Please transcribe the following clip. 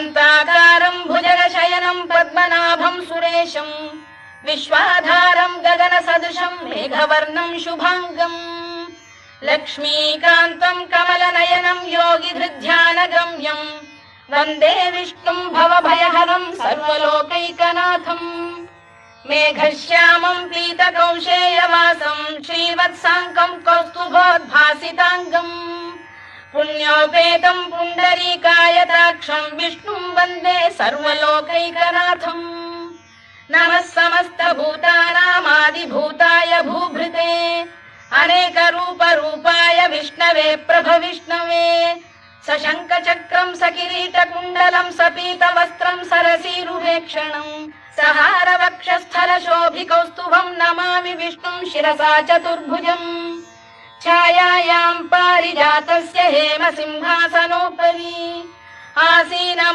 शान्ताकारं भुजगशयनं पद्मनाभं सुरेशं विश्वाधारं गगनसदृशं मेघवर्णं शुभांगं लक्ष्मीकान्तं कमलनयनं योगिधृध्यानगम्यं वन्दे विष्णुं भवभयहरं सर्वलोकैकनाथं मेघश्यामं पीतकौशेयवासं श्रीवत्साङ्कं कौस्तुभोद्भासिताङ्गम् पुण्योपेतं पुण्डरीकायताक्षं विष्णुं वन्दे सर्वलोकैकनाथम् नमः समस्तभूतानामादिभूताय भूभृते अनेकरूपरूपाय विष्णवे प्रभविष्णवे सशङ्खचक्रं सकिरीटकुण्डलं सपीतवस्त्रं सरसीरुहेक्षणं सहारवक्षस्थलशोभिकौस्तुभं नमामि विष्णुं शिरसा चतुर्भुजम् छायायां पारिजातस्य हेमसिंहासनोपरि आसीनम्